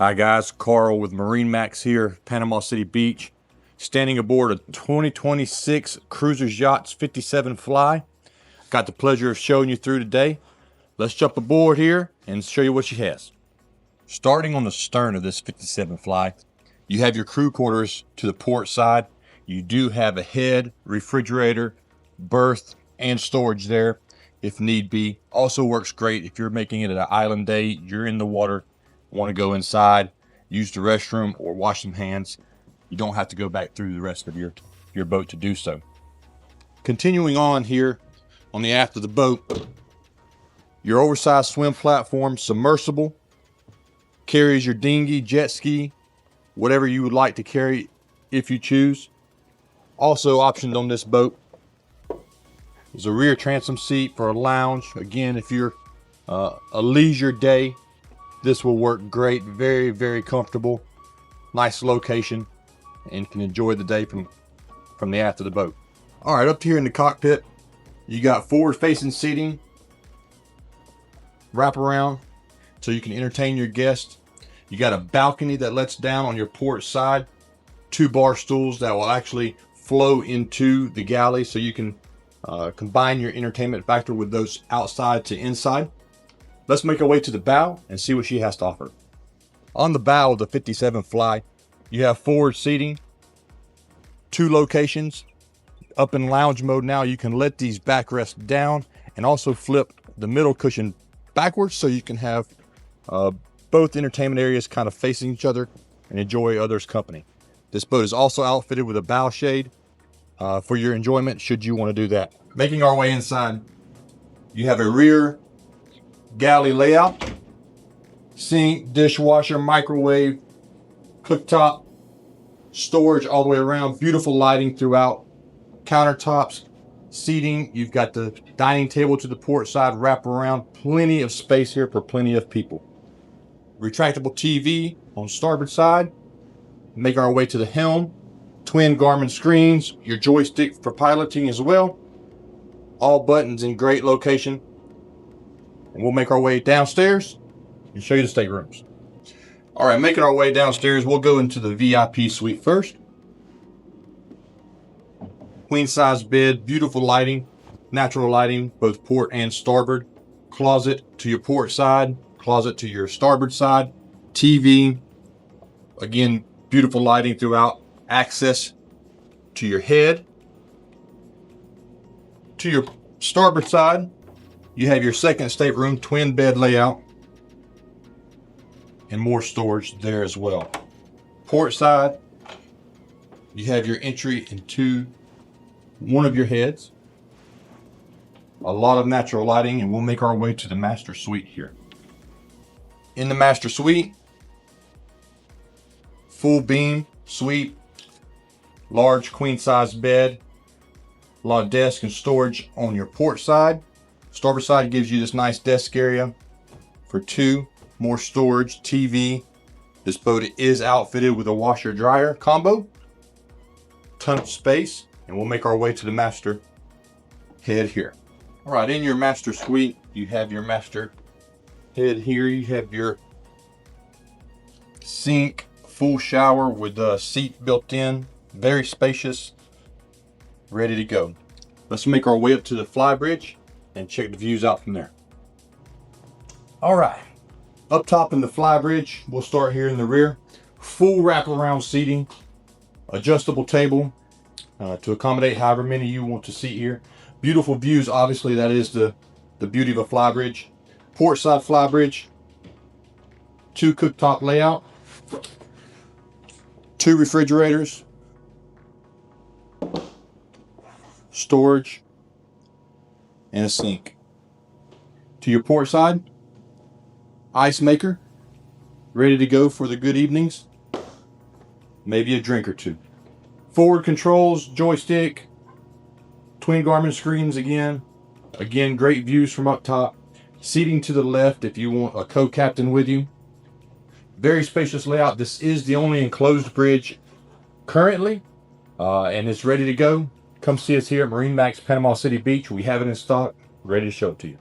Hi guys, Carl with MarineMax here, Panama City Beach, standing aboard a 2026 Cruisers Yachts 57 Fly. Got the pleasure of showing you through today. Let's jump aboard here and show you what she has. Starting on the stern of this 57 Fly, you have your crew quarters to the port side. You do have a head, refrigerator, berth, and storage there if need be. Also works great if you're making it an island day, you're in the water, want to go inside, use the restroom, or wash some hands. You don't have to go back through the rest of your boat to do so. Continuing on here on the aft of the boat, your oversized swim platform, submersible, carries your dinghy, jet ski, whatever you would like to carry if you choose. Also optioned on this boat is a rear transom seat for a lounge. Again, if you're a leisure day, this will work great. Very, very comfortable, nice location, and can enjoy the day from the aft of the boat. All right, up here in the cockpit, you got forward facing seating, wrap around so you can entertain your guests. You got a balcony that lets down on your port side, 2 bar stools that will actually flow into the galley so you can combine your entertainment factor with those outside to inside. Let's make our way to the bow and see what she has to offer. On the bow of the 57 Fly, you have forward seating, 2 locations. Up in lounge mode now, you can let these backrests down and also flip the middle cushion backwards so you can have both entertainment areas kind of facing each other and enjoy others' company. This boat is also outfitted with a bow shade for your enjoyment should you want to do that. Making our way inside, you have a rear galley layout, sink, dishwasher, microwave, cooktop, storage all the way around, beautiful lighting throughout, countertops, seating. You've got the dining table to the port side, wrap around, plenty of space here for plenty of people. Retractable TV on starboard side. Make our way to the helm, twin Garmin screens, your joystick for piloting as well. All buttons in great location. And we'll make our way downstairs and show you the staterooms. All right, making our way downstairs, we'll go into the VIP suite first. Queen size bed, beautiful lighting, natural lighting, both port and starboard. Closet to your port side, closet to your starboard side. TV, again, beautiful lighting throughout. Access to your head. To your starboard side, you have your second stateroom, twin bed layout, and more storage there as well. Port side, you have your entry into one of your heads. A lot of natural lighting, and we'll make our way to the master suite here. In the master suite, full beam suite, large queen size bed, a lot of desk and storage on your port side. Starboard side gives you this nice desk area for 2 more storage, TV. This boat is outfitted with a washer dryer combo. Ton of space, and we'll make our way to the master head here. All right, in your master suite, you have your master head here. You have your sink, full shower with a seat built in, very spacious, ready to go. Let's make our way up to the Flybridge and check the views out from there. All right, up top in the Flybridge, we'll start here in the rear. Full wraparound seating, adjustable table to accommodate however many you want to seat here. Beautiful views, obviously that is the beauty of a Flybridge. Port side Flybridge, 2 cooktop layout, 2 refrigerators, storage, and a sink. To your port side, ice maker, ready to go for the good evenings, maybe a drink or 2. Forward controls, joystick, twin Garmin screens again, great views from up top. Seating to the left if you want a co-captain with you. Very spacious layout. This is the only enclosed bridge currently, and it's ready to go. Come see us here at MarineMax Panama City Beach. We have it in stock, ready to show it to you.